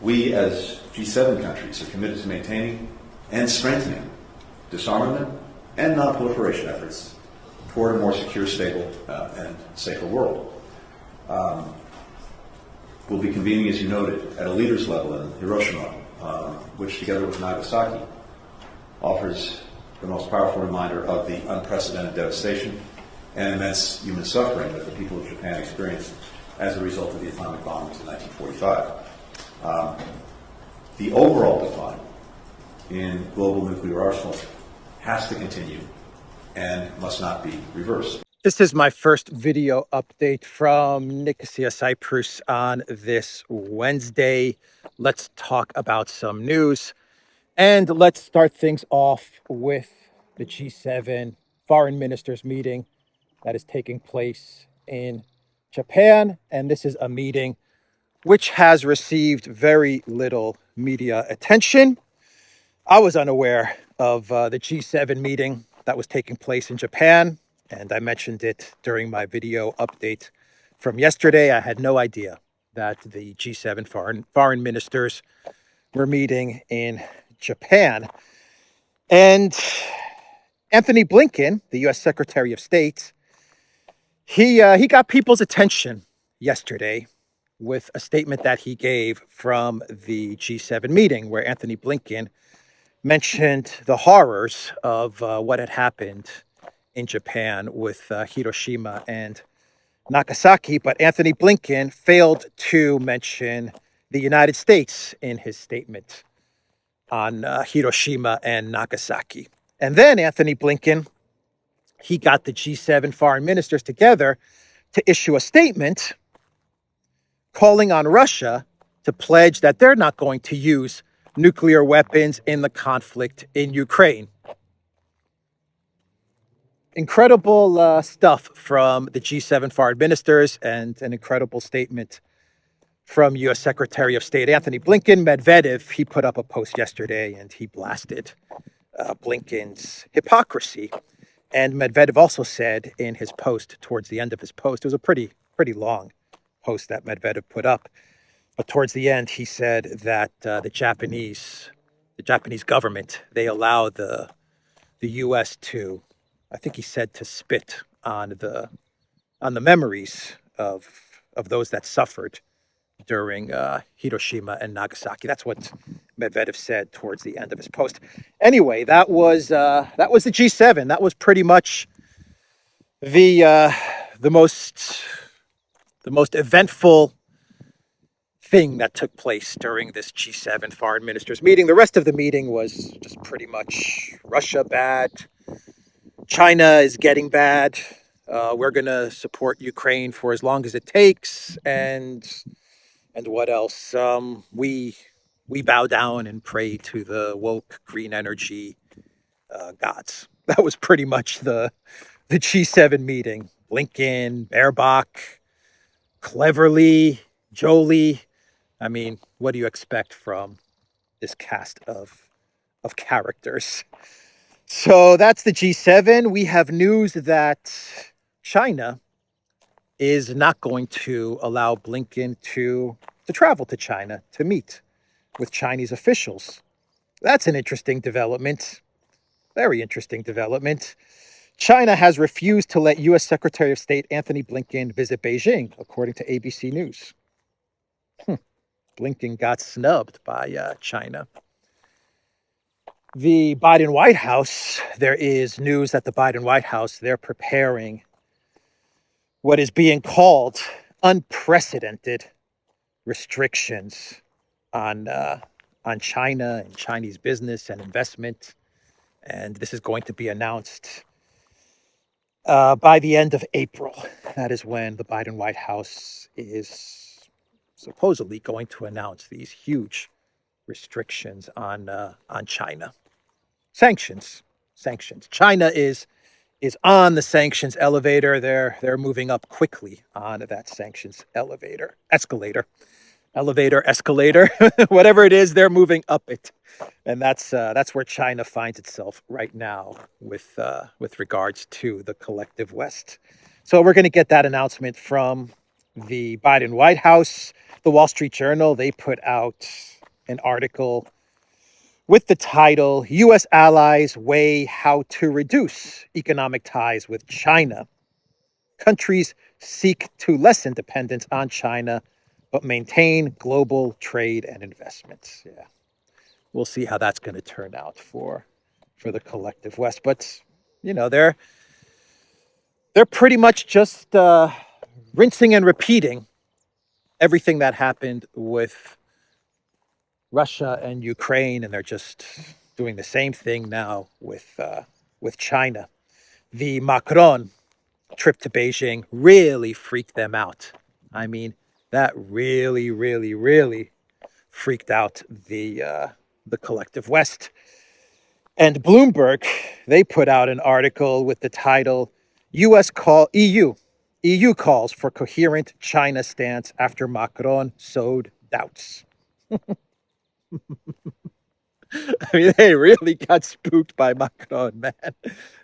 We, as G7 countries, are committed to maintaining and strengthening disarmament and non-proliferation efforts toward a more secure, stable, and safer world. We'll be convening, as you noted, at a leaders level in Hiroshima, which, together with Nagasaki, offers the most powerful reminder of the unprecedented devastation and immense human suffering that the people of Japan experienced as a result of the atomic bombings in 1945. The overall decline in global nuclear arsenals has to continue and must not be reversed. This is my first video update from Nicosia, Cyprus on this Wednesday. Let's talk about some news. And let's start things off with the G7 foreign ministers meeting that is taking place in Japan. And this is a meeting which has received very little media attention. I was unaware of the G7 meeting that was taking place in Japan, and I mentioned it during my video update from yesterday. I had no idea that the G7 foreign ministers were meeting in Japan. And Anthony Blinken, the U.S. Secretary of State, he got people's attention yesterday with a statement that he gave from the G7 meeting, where Anthony Blinken mentioned the horrors of what had happened in Japan with Hiroshima and Nagasaki. But Anthony Blinken failed to mention the United States in his statement on Hiroshima and Nagasaki. And then Anthony Blinken, he got the G7 foreign ministers together to issue a statement calling on Russia to pledge that they're not going to use nuclear weapons in the conflict in Ukraine. Incredible stuff from the G7 foreign ministers, and an incredible statement from U.S. Secretary of State Anthony Blinken. Medvedev, he put up a post yesterday and he blasted Blinken's hypocrisy. And Medvedev also said in his post, towards the end of his post, it was a pretty long post that Medvedev put up, but towards the end he said that the Japanese government, they allow the U.S. to, I think he said, to spit on the memories of those that suffered during Hiroshima and Nagasaki. That's what Medvedev said towards the end of his post. Anyway, that was the G7. That was pretty much the most eventful thing that took place during this G7 foreign ministers meeting. The rest of the meeting was just pretty much Russia bad, China is getting bad, we're going to support Ukraine for as long as it takes, and what else? We bow down and pray to the woke green energy gods. That was pretty much the G7 meeting. Blinken, Baerbock, Cleverly, Jolie. I mean, what do you expect from this cast of characters? So that's the G7. We have news that China is not going to allow Blinken to travel to China to meet with Chinese officials. That's an interesting development. Very interesting development. China has refused to let U.S. Secretary of State Anthony Blinken visit Beijing, according to ABC News. Blinken got snubbed by China. The Biden White House, there is news that the Biden White House, they're preparing what is being called unprecedented restrictions on China and Chinese business and investment. And this is going to be announced by the end of April. That is when the Biden White House is supposedly going to announce these huge restrictions on China. Sanctions. China is on the sanctions elevator. They're moving up quickly on that sanctions escalator, whatever it is, they're moving up it. And that's where China finds itself right now with regards to the collective West. So we're going to get that announcement from the Biden White House, the Wall Street Journal, they put out an article with the title, U.S. Allies Weigh How to Reduce Economic Ties with China. Countries seek to lessen dependence on China, but maintain global trade and investments. Yeah, we'll see how that's going to turn out for the collective West. But they're pretty much just rinsing and repeating everything that happened with Russia and Ukraine, and they're just doing the same thing now with China. The Macron trip to Beijing really freaked them out. I mean, that really, really, really freaked out the collective West. And Bloomberg, they put out an article with the title EU calls for coherent China stance after Macron sowed doubts. I mean, they really got spooked by Macron, man.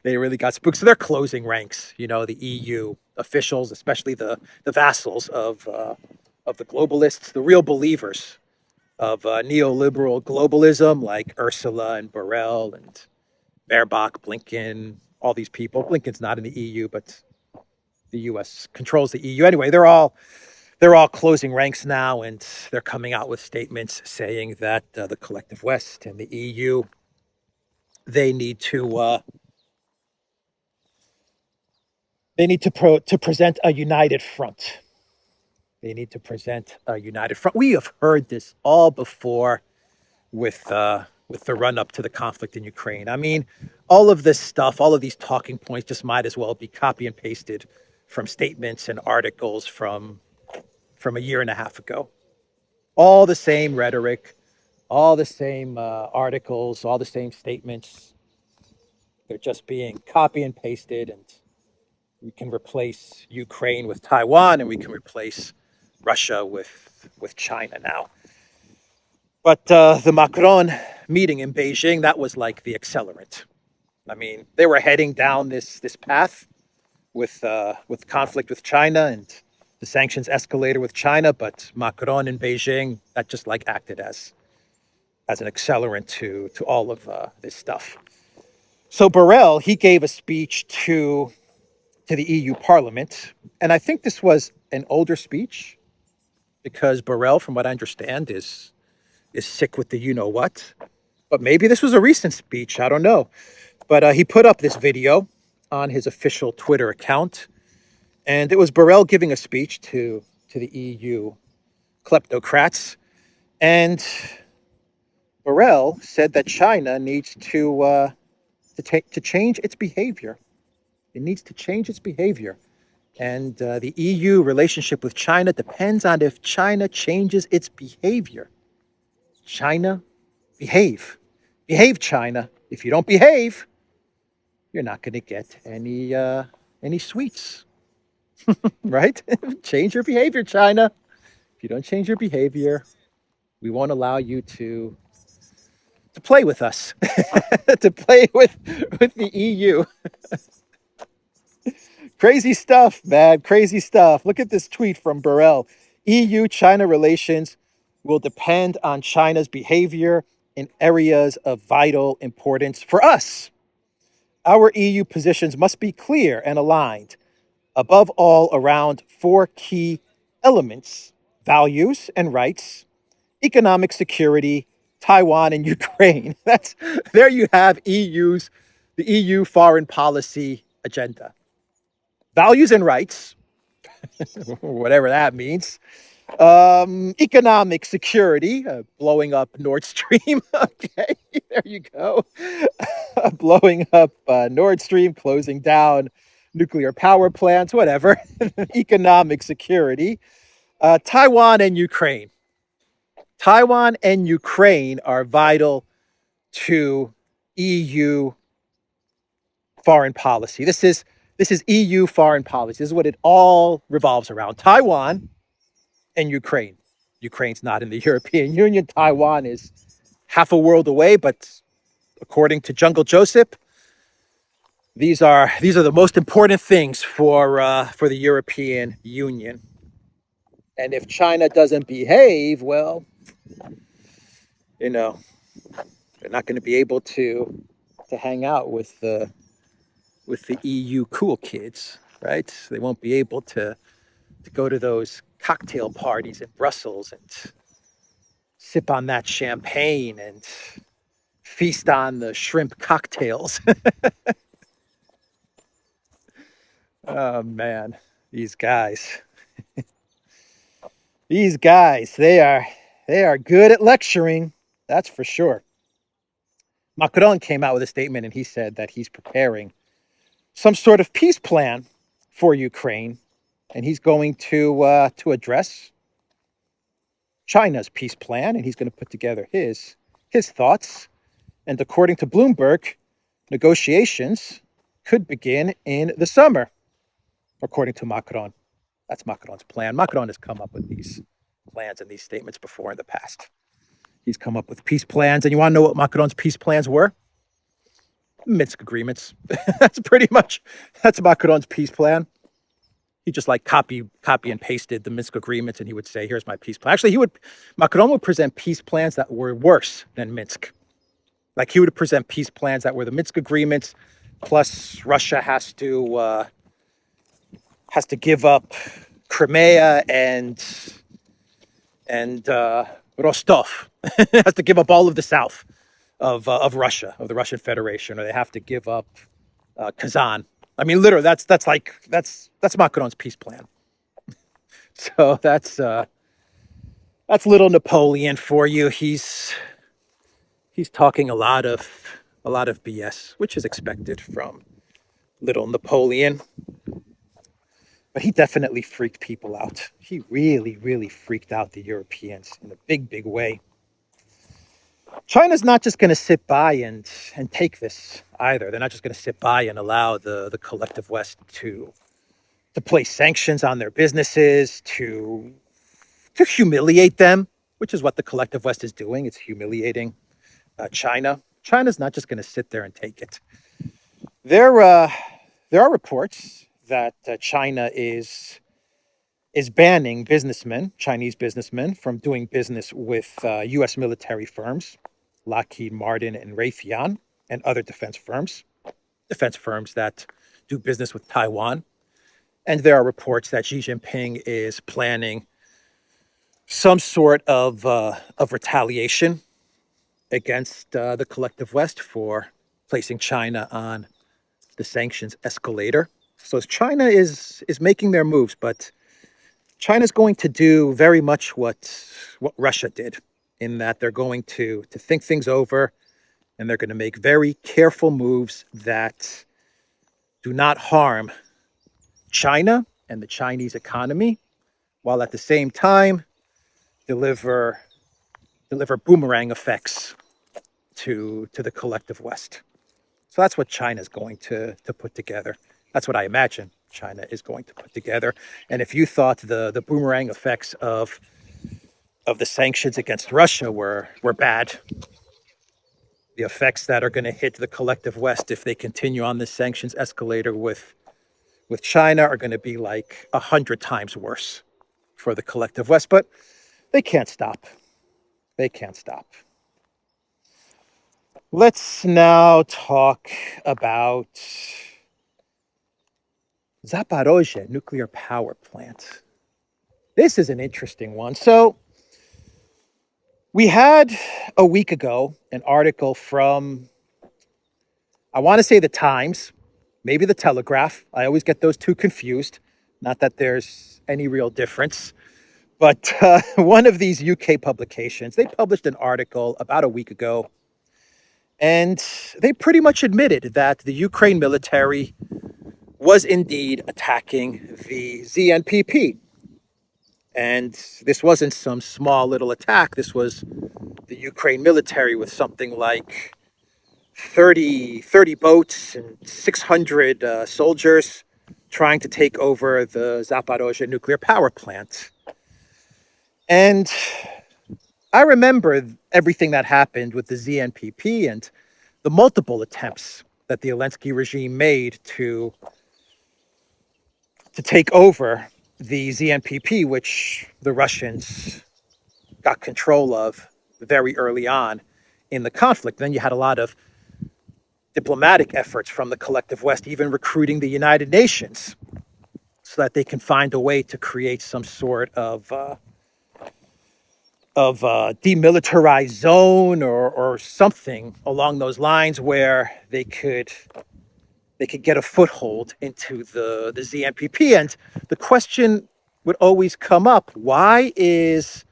They really got spooked. So they're closing ranks, the EU officials, especially the vassals of the globalists, the real believers of neoliberal globalism, like Ursula and Borrell and Baerbock, Blinken, all these people. Blinken's not in the EU, but the U.S. controls the EU. Anyway, they're all closing ranks now, and they're coming out with statements saying that the collective West and the EU, they need to present a united front. They need to present a united front. We have heard this all before with the run up to the conflict in Ukraine. I mean, all of this stuff, all of these talking points, just might as well be copy and pasted from statements and articles from a year and a half ago. All the same rhetoric, all the same articles, all the same statements. They're just being copy and pasted, and we can replace Ukraine with Taiwan, and we can replace Russia with China now. But the Macron meeting in Beijing, that was like the accelerant. I mean, they were heading down this path with conflict with China and the sanctions escalator with China, but Macron in Beijing, that just like acted as an accelerant to all of this stuff. So Borrell, he gave a speech to the EU Parliament, and I think this was an older speech because Borrell, from what I understand, is sick with the you-know-what. But maybe this was a recent speech, I don't know. But he put up this video on his official Twitter account, and it was Borrell giving a speech to the EU kleptocrats. And Borrell said that China needs to change its behavior. It needs to change its behavior. And the EU relationship with China depends on if China changes its behavior. China, behave. Behave, China. If you don't behave, you're not going to get any sweets. Right? Change your behavior, China. If you don't change your behavior, we won't allow you to play with us, to play with the EU. Crazy stuff, man. Crazy stuff. Look at this tweet from Borrell. EU-China relations will depend on China's behavior in areas of vital importance for us. Our EU positions must be clear and aligned, above all around four key elements: values and rights, economic security, Taiwan and Ukraine. There you have the EU foreign policy agenda. Values and rights, whatever that means. Economic security, blowing up Nord Stream. Okay, there you go. Blowing up Nord Stream, closing down nuclear power plants, whatever. Economic security. Taiwan and Ukraine. Taiwan and Ukraine are vital to EU foreign policy. This is EU foreign policy. This is what it all revolves around. Taiwan and Ukraine. Ukraine's not in the European Union. Taiwan is half a world away, but according to Jungle Joseph, these are the most important things for the European Union. And if China doesn't behave, well, you know, they're not going to be able to hang out with the EU cool kids, right? They won't be able to go to those cocktail parties in Brussels and sip on that champagne and feast on the shrimp cocktails. Oh man, these guys. These guys, they are good at lecturing. That's for sure. Macron came out with a statement and he said that he's preparing some sort of peace plan for Ukraine, and he's going to address China's peace plan, and he's going to put together his thoughts. And according to Bloomberg, negotiations could begin in the summer, according to Macron. That's Macron's plan. Macron has come up with these plans and these statements before in the past. He's come up with peace plans, and you want to know what Macron's peace plans were? Minsk agreements. That's Macron's peace plan. He just like copy and pasted the Minsk agreements, and he would say, "Here's my peace plan." Actually, Macron would present peace plans that were worse than Minsk. Like he would present peace plans that were the Minsk agreements, plus Russia has to give up Crimea and Rostov. Has to give up all of the south of Russia, of the Russian Federation, or they have to give up Kazan. I mean, literally, that's Macron's peace plan. So that's little Napoleon for you. He's talking a lot of BS, which is expected from little Napoleon. But he definitely freaked people out. He really, really freaked out the Europeans in a big, big way. China's not just going to sit by and take this either. They're not just going to sit by and allow the collective West to place sanctions on their businesses, to humiliate them, which is what the collective West is doing. It's humiliating China. China's not just going to sit there and take it. There are reports that China is banning Chinese businessmen, from doing business with U.S. military firms, Lockheed Martin and Raytheon, and other defense firms that do business with Taiwan. And there are reports that Xi Jinping is planning some sort of retaliation against the collective West for placing China on the sanctions escalator. So China is making their moves, but China's going to do very much what Russia did, in that they're going to think things over, and they're going to make very careful moves that do not harm China and the Chinese economy, while at the same time deliver boomerang effects to the collective West. So that's what China's going to put together. That's what I imagine China is going to put together. And if you thought the boomerang effects of the sanctions against Russia were bad, the effects that are going to hit the collective West if they continue on this sanctions escalator with China are going to be like 100 times worse for the collective West. But they can't stop. They can't stop. Let's now talk about Zaporizhzhia nuclear power plant. This is an interesting one. So we had a week ago an article from, I want to say the Times, maybe the Telegraph. I always get those two confused. Not that there's any real difference. But one of these UK publications, they published an article about a week ago, and they pretty much admitted that the Ukraine military was indeed attacking the ZNPP. And this wasn't some small little attack. This was the Ukraine military with something like 30 boats and 600 soldiers trying to take over the Zaporizhzhia nuclear power plant. And I remember everything that happened with the ZNPP and the multiple attempts that the Zelensky regime made to take over the ZNPP, which the Russians got control of very early on in the conflict. Then you had a lot of diplomatic efforts from the collective West, even recruiting the United Nations so that they can find a way to create some sort of demilitarized zone or something along those lines where they could get a foothold into the ZNPP. And the question would always come up: why is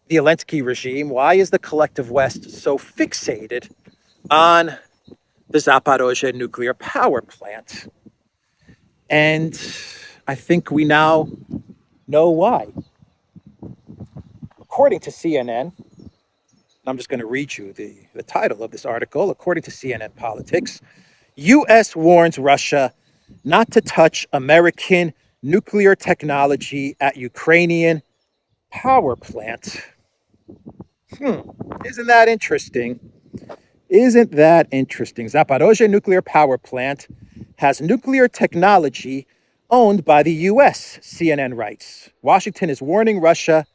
the Zelensky regime, why is the collective West so fixated on the Zaporizhzhia nuclear power plant? And I think we now know why. According to CNN, I'm just going to read you the title of this article. According to CNN Politics, U.S. warns Russia not to touch American nuclear technology at Ukrainian power plant. Isn't that interesting? Isn't that interesting? Zaporizhzhia nuclear power plant has nuclear technology owned by the U.S., CNN writes. Washington is warning Russia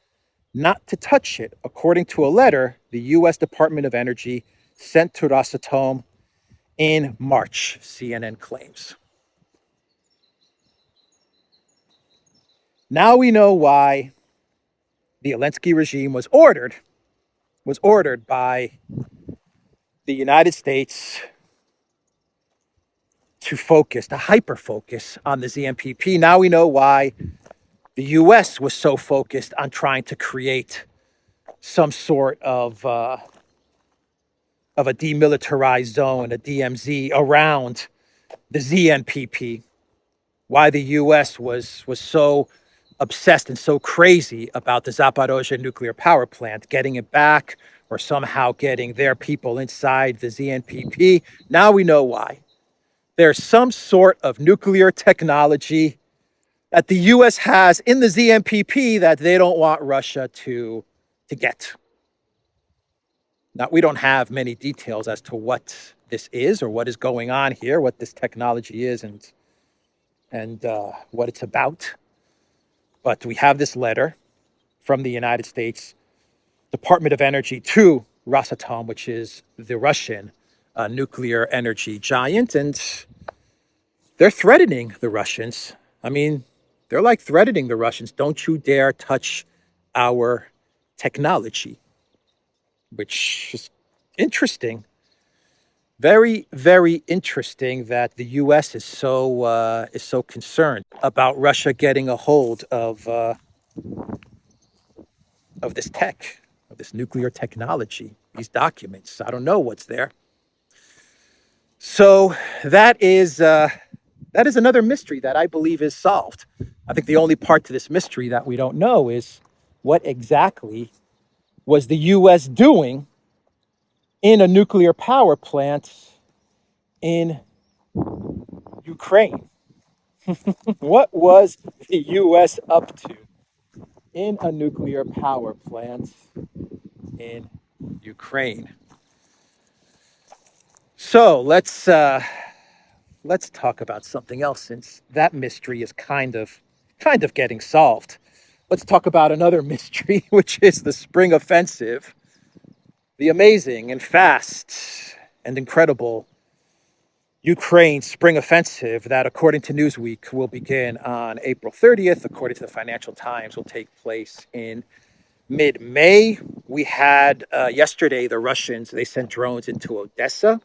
not to touch it, according to a letter the U.S. Department of Energy sent to Rosatom in March, CNN claims. Now we know why the Zelensky regime was ordered by the United States to hyper-focus on the ZNPP. Now we know why the U.S. was so focused on trying to create some sort of a demilitarized zone, a DMZ, around the ZNPP. Why the U.S. was so obsessed and so crazy about the Zaporizhzhia nuclear power plant, getting it back or somehow getting their people inside the ZNPP. Now we know why. There's some sort of nuclear technology that the U.S. has in the ZNPP that they don't want Russia to get. Now, we don't have many details as to what this is or what is going on here, what this technology is and what it's about. But we have this letter from the United States Department of Energy to Rosatom, which is the Russian nuclear energy giant, and they're threatening the Russians. I mean, they're like threatening the Russians. Don't you dare touch our technology, which is interesting. Very, very interesting that the U.S. is so concerned about Russia getting a hold of this tech, of this nuclear technology, these documents. I don't know what's there. So that is another mystery that I believe is solved. I think the only part to this mystery that we don't know is what exactly was the U.S. doing in a nuclear power plant in Ukraine. What was the U.S. up to in a nuclear power plant in Ukraine? So let's talk about something else, since that mystery is kind of getting solved. Let's talk about another mystery, which is the spring offensive, the amazing and fast and incredible Ukraine spring offensive that, according to Newsweek, will begin on April 30th. According to the Financial Times, will take place in mid-May. We had yesterday the Russians, they sent drones into Odessa.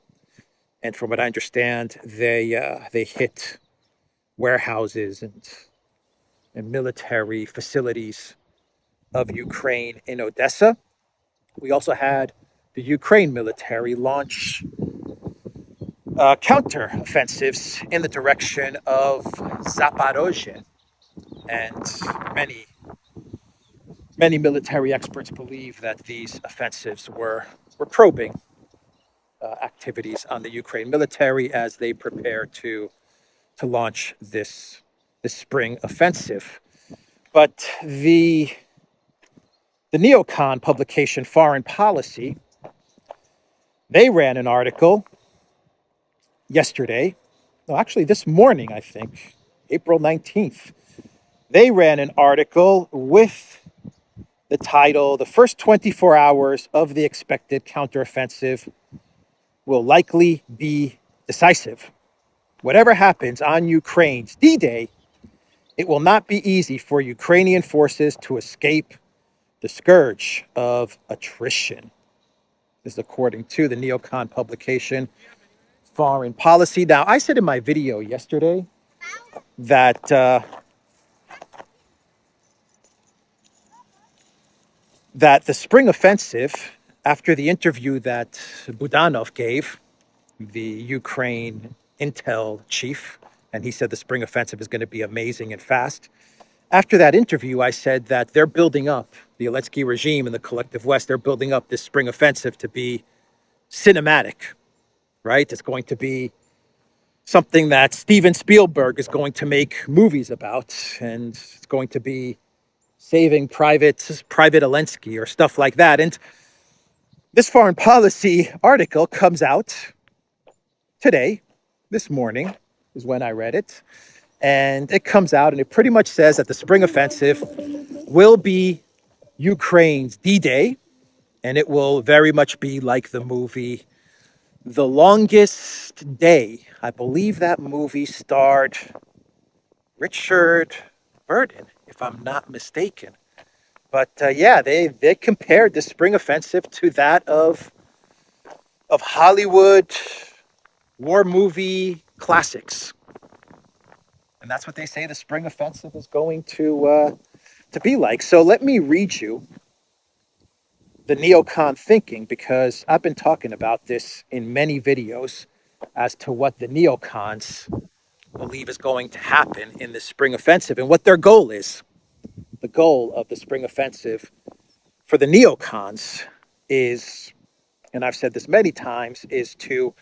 And from what I understand, they hit warehouses and military facilities of Ukraine in Odessa. We also had the Ukraine military launch counter-offensives in the direction of Zaporizhzhia. And many military experts believe that these offensives were probing activities on the Ukraine military as they prepare to launch this spring offensive. But the neocon publication Foreign Policy, they ran an article yesterday, no, actually this morning, I think, April 19th, They ran an article with the title, "The First 24 Hours of the Expected Counteroffensive Will Likely Be Decisive. Whatever happens on Ukraine's D-Day, it will not be easy for Ukrainian forces to escape the scourge of attrition." This is according to the neocon publication Foreign Policy. Now, I said in my video yesterday that that the spring offensive, after the interview that Budanov gave, the Ukraine intel chief, and he said the spring offensive is going to be amazing and fast. After that interview, I said that they're building up, the Zelensky regime and the collective West, they're building up this spring offensive to be cinematic, right? It's going to be something that Steven Spielberg is going to make movies about, and it's going to be saving Private Zelensky or stuff like that. And this foreign policy article comes out today, this morning is when I read it. And it comes out and it pretty much says that the spring offensive will be Ukraine's D-Day, and it will very much be like the movie The Longest Day. I believe that movie starred Richard Burton, if I'm not mistaken. But yeah, they compared the spring offensive to that of Hollywood war movie classics. And that's what they say the spring offensive is going to be like. So let me read you the neocon thinking, because I've been talking about this in many videos as to what the neocons believe is going to happen in the spring offensive and what their goal is. The goal of the spring offensive for the neocons is, and I've said this many times, is to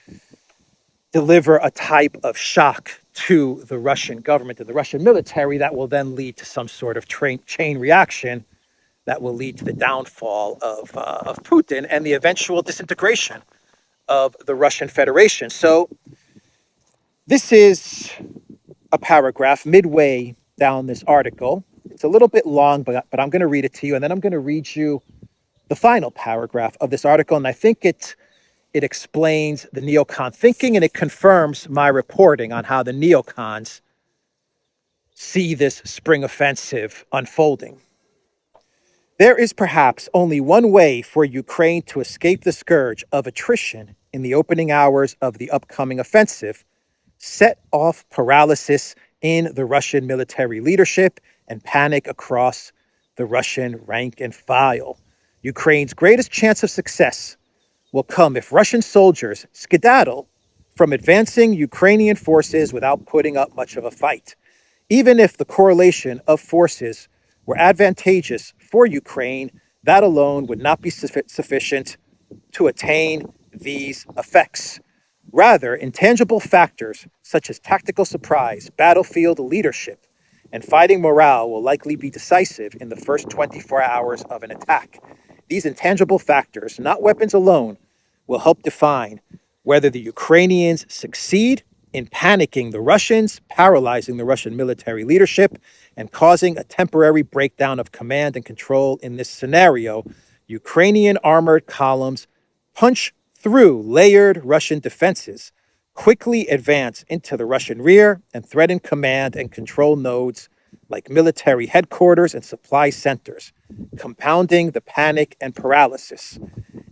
deliver a type of shock to the Russian government and the Russian military that will then lead to some sort of chain reaction that will lead to the downfall of Putin and the eventual disintegration of the Russian Federation. So this is a paragraph midway down this article. It's a little bit long, but I'm going to read it to you, and then I'm going to read you the final paragraph of this article. And I think it explains the neocon thinking, and it confirms my reporting on how the neocons see this spring offensive unfolding. There is perhaps only one way for Ukraine to escape the scourge of attrition in the opening hours of the upcoming offensive: set off paralysis in the Russian military leadership and panic across the Russian rank and file. Ukraine's greatest chance of success will come if Russian soldiers skedaddle from advancing Ukrainian forces without putting up much of a fight. Even if the correlation of forces were advantageous for Ukraine, that alone would not be sufficient to attain these effects. Rather, intangible factors such as tactical surprise, battlefield leadership, and fighting morale will likely be decisive in the first 24 hours of an attack. These intangible factors, not weapons alone, will help define whether the Ukrainians succeed in panicking the Russians, paralyzing the Russian military leadership, and causing a temporary breakdown of command and control. In this scenario, Ukrainian armored columns punch through layered Russian defenses, quickly advance into the Russian rear, and threaten command and control nodes like military headquarters and supply centers, compounding the panic and paralysis.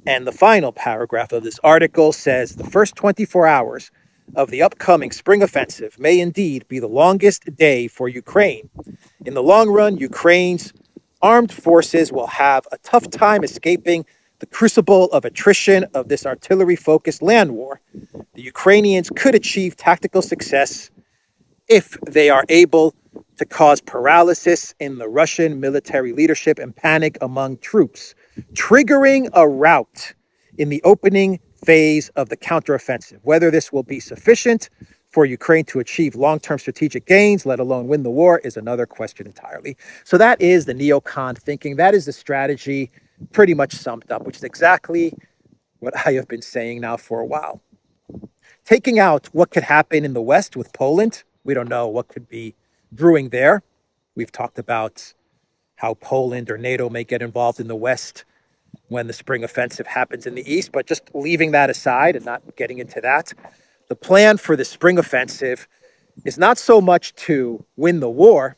And the final paragraph of this article says the first 24 hours of the upcoming spring offensive may indeed be the longest day for Ukraine. In the long run, Ukraine's armed forces will have a tough time escaping the crucible of attrition of this artillery-focused land war. The Ukrainians could achieve tactical success if they are able to cause paralysis in the Russian military leadership and panic among troops, triggering a rout in the opening phase of the counteroffensive. Whether this will be sufficient for Ukraine to achieve long-term strategic gains, let alone win the war, is another question entirely. So that is the neocon thinking. That is the strategy pretty much summed up, which is exactly what I have been saying now for a while. Taking out what could happen in the West with Poland, we don't know what could be brewing there. We've talked about how Poland or NATO may get involved in the West when the spring offensive happens in the East. But just leaving that aside and not getting into that, the plan for the spring offensive is not so much to win the war,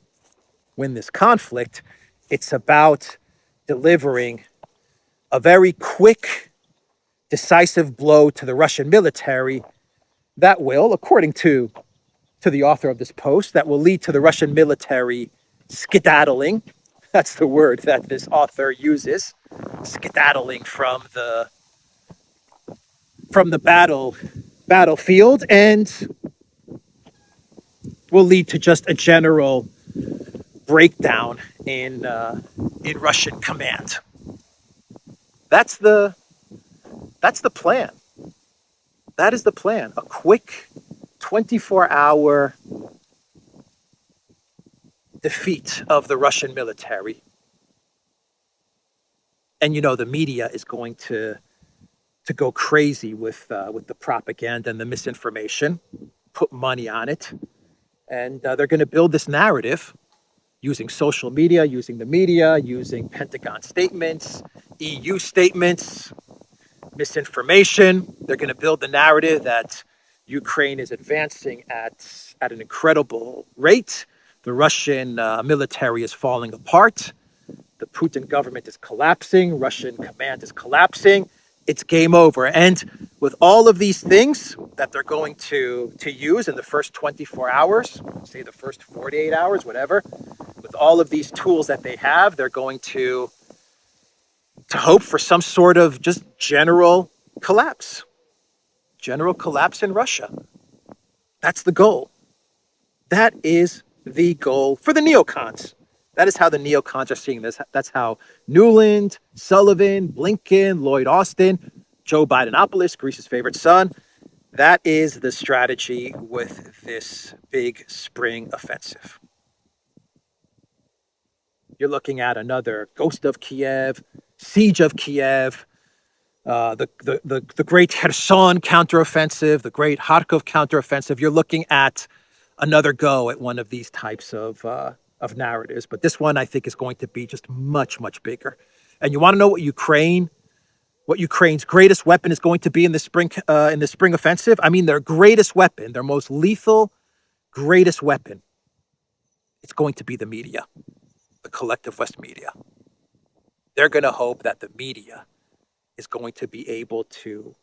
win this conflict. It's about delivering a very quick, decisive blow to the Russian military that will, according to the author of this post, that will lead to the Russian military skedaddling. That's the word that this author uses, skedaddling from the battlefield, and will lead to just a general breakdown in Russian command. That's the plan. That is the plan. A quick 24-hour defeat of the Russian military. And the media is going to go crazy with the propaganda and the misinformation, put money on it, and they're going to build this narrative using social media, using the media, using Pentagon statements, EU statements, misinformation. They're going to build the narrative that Ukraine is advancing at an incredible rate. The Russian military is falling apart. The Putin government is collapsing. Russian command is collapsing. It's game over. And with all of these things that they're going to use in the first 24 hours, say the first 48 hours, whatever, with all of these tools that they have, they're going to hope for some sort of just general collapse in Russia. That's the goal. That is the goal for the neocons. That is how the neocons are seeing this. That's how Newland, Sullivan, Blinken, Lloyd Austin, Joe Bidenopoulos, Greece's favorite son, that is the strategy with this big spring offensive. You're looking at another Ghost of Kiev, Siege of Kiev, the great Kherson counteroffensive, the great Kharkov counteroffensive. You're looking at another go at one of these types of narratives. But this one, I think, is going to be just much, much bigger. And you want to know what Ukraine's greatest weapon is going to be in the spring offensive? I mean, their greatest weapon, their most lethal, greatest weapon. It's going to be the media, the collective West media. They're going to hope that the media is going to be able to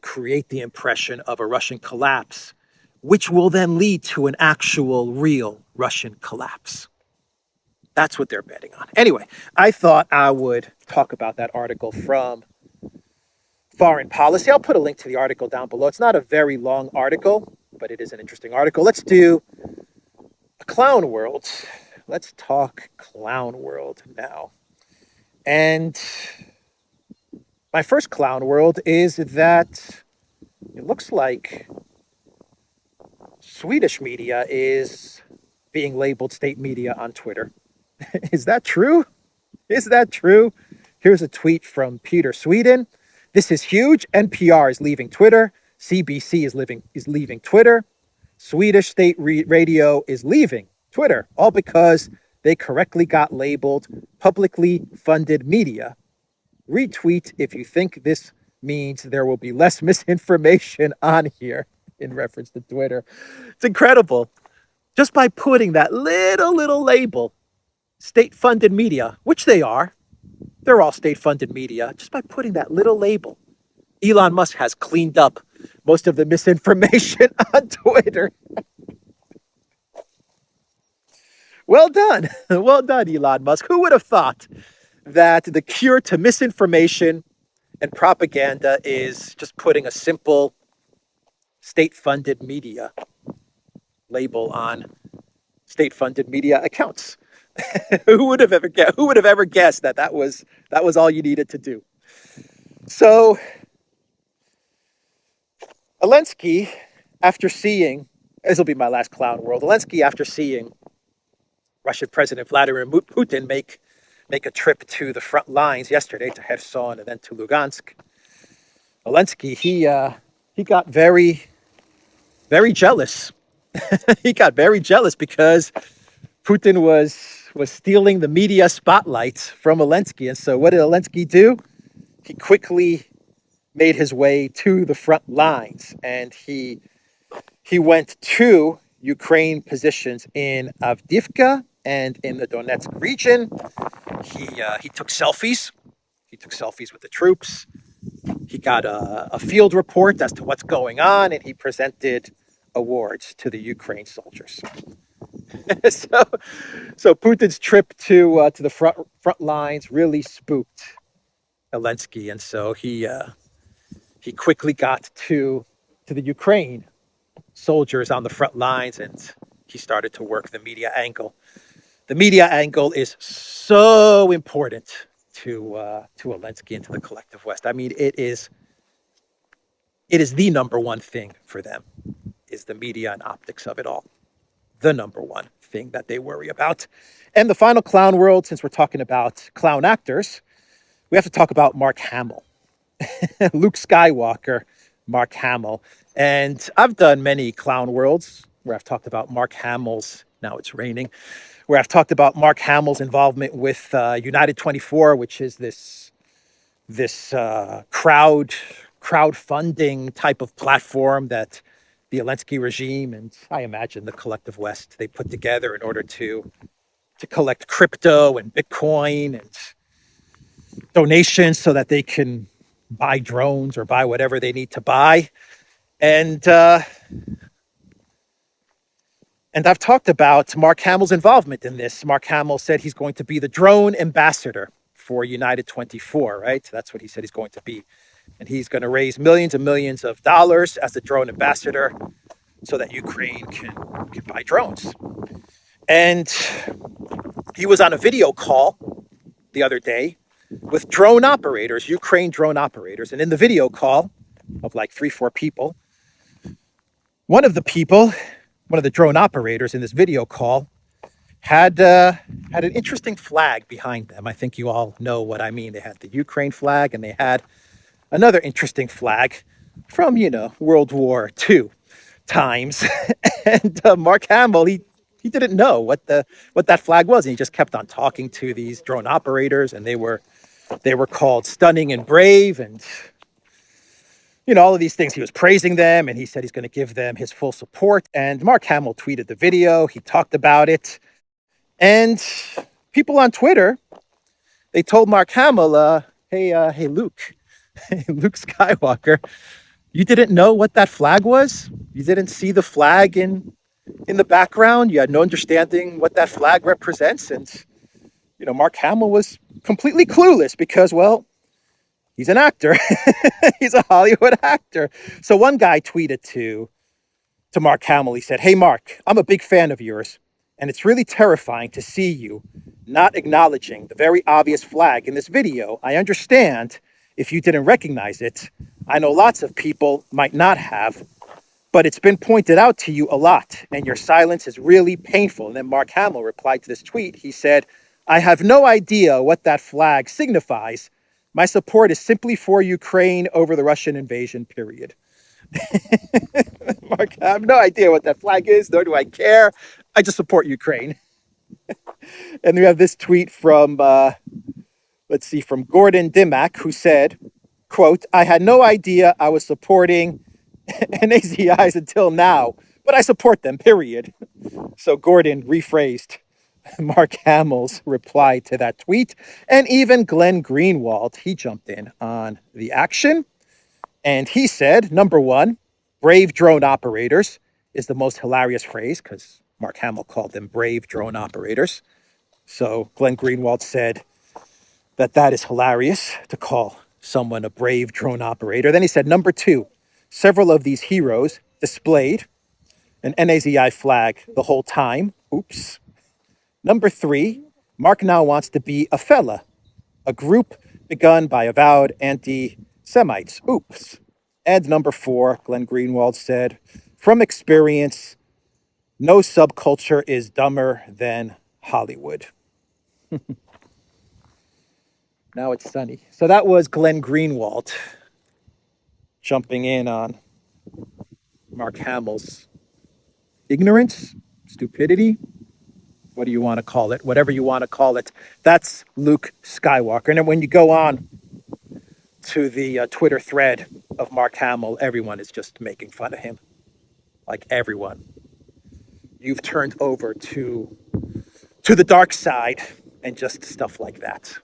create the impression of a Russian collapse, which will then lead to an actual, real Russian collapse. That's what they're betting on. Anyway, I thought I would talk about that article from Foreign Policy. I'll put a link to the article down below. It's not a very long article, but it is an interesting article. Let's do a clown world. Let's talk clown world now. And my first clown world is that it looks like Swedish media is being labeled state media on Twitter. Is that true? Is that true? Here's a tweet from Peter Sweden. This is huge. NPR is leaving Twitter. CBC is leaving Twitter. Swedish state radio is leaving Twitter, all because they correctly got labeled publicly funded media. Retweet if you think this means there will be less misinformation on here, in reference to Twitter. It's incredible. Just by putting that little label, state-funded media, which they are, they're all state-funded media, just by putting that little label, Elon Musk has cleaned up most of the misinformation on Twitter. Well done. Well done, Elon Musk. Who would have thought that the cure to misinformation and propaganda is just putting a simple state-funded media label on state-funded media accounts? Who would have ever guessed that was all you needed to do? So Zelensky, after seeing, this will be my last clown world, Zelensky, after seeing Russian President Vladimir Putin make a trip to the front lines yesterday to Kherson and then to Lugansk, Zelensky, he got very, very jealous. He got very jealous because Putin was stealing the media spotlight from Zelensky. And so what did Zelensky do? He quickly made his way to the front lines, and he went to Ukraine positions in Avdiivka and in the Donetsk region. He took selfies. He took selfies with the troops. He got a field report as to what's going on, and he presented awards to the Ukraine soldiers. so, so Putin's trip to the front lines really spooked Zelensky, and so he quickly got to the Ukraine soldiers on the front lines, and he started to work the media angle. The media angle is so important to Zelensky and to the collective West. I mean, it is the number one thing for them, is the media and optics of it all. The number one thing that they worry about. And the final clown world, since we're talking about clown actors, we have to talk about Mark Hamill. Luke Skywalker, Mark Hamill. And I've done many clown worlds where I've talked about Mark Hamill's, now it's raining, where I've talked about Mark Hamill's involvement with United 24, which is this crowdfunding type of platform that the Zelensky regime, and I imagine the collective West, they put together in order to collect crypto and Bitcoin and donations so that they can buy drones or buy whatever they need to buy. And I've talked about Mark Hamill's involvement in this. Mark Hamill said he's going to be the drone ambassador for United 24, right? That's what he said he's going to be. And he's going to raise millions and millions of dollars as the drone ambassador so that Ukraine can buy drones. And he was on a video call the other day with drone operators, Ukraine drone operators. And in the video call of like 3-4 people, one of the drone operators in this video call had an interesting flag behind them. I think you all know what I mean. They had the Ukraine flag, and they had another interesting flag from, World War II times. And Mark Hamill, he didn't know what that flag was, and he just kept on talking to these drone operators, and they were called stunning and brave, and all of these things. He was praising them, and he said he's going to give them his full support. And Mark Hamill tweeted the video. He talked about it, and people on Twitter, they told Mark Hamill, "Hey, Luke, Luke Skywalker, you didn't know what that flag was? You didn't see the flag in the background? You had no understanding what that flag represents?" And Mark Hamill was completely clueless because, well, he's an actor. He's a Hollywood actor. So one guy tweeted to Mark Hamill. He said, "Hey, Mark, I'm a big fan of yours, and it's really terrifying to see you not acknowledging the very obvious flag in this video. I understand if you didn't recognize it. I know lots of people might not have, but it's been pointed out to you a lot, and your silence is really painful." And then Mark Hamill replied to this tweet. He said, "I have no idea what that flag signifies. My support is simply for Ukraine over the Russian invasion, period." Mark, I have no idea what that flag is, nor do I care. I just support Ukraine. And we have this tweet from, from Gordon Dimmack, who said, quote, "I had no idea I was supporting NAZIs until now, but I support them, period." So Gordon rephrased Mark Hamill's reply to that tweet. And even Glenn Greenwald, he jumped in on the action. And he said, number one, brave drone operators is the most hilarious phrase, because Mark Hamill called them brave drone operators. So Glenn Greenwald said that is hilarious to call someone a brave drone operator. Then he said, number two, several of these heroes displayed an NAZI flag the whole time. Oops. Number three, Mark now wants to be a fella, a group begun by avowed anti-Semites. Oops. And number four, Glenn Greenwald said, from experience, no subculture is dumber than Hollywood. Now it's sunny. So that was Glenn Greenwald jumping in on Mark Hamill's ignorance, stupidity, what do you want to call it? Whatever you want to call it. That's Luke Skywalker. And then when you go on to the Twitter thread of Mark Hamill, everyone is just making fun of him. Like everyone. You've turned over to the dark side and just stuff like that.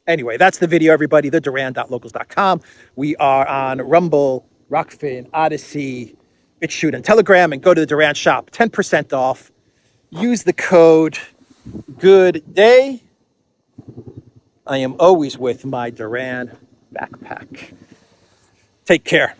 Anyway, that's the video, everybody. The Duran.locals.com. We are on Rumble, Rockfin, Odyssey, BitChute, and Telegram. And go to the Duran shop. 10% off. Use the code Good Day. I am always with my Duran backpack. Take care.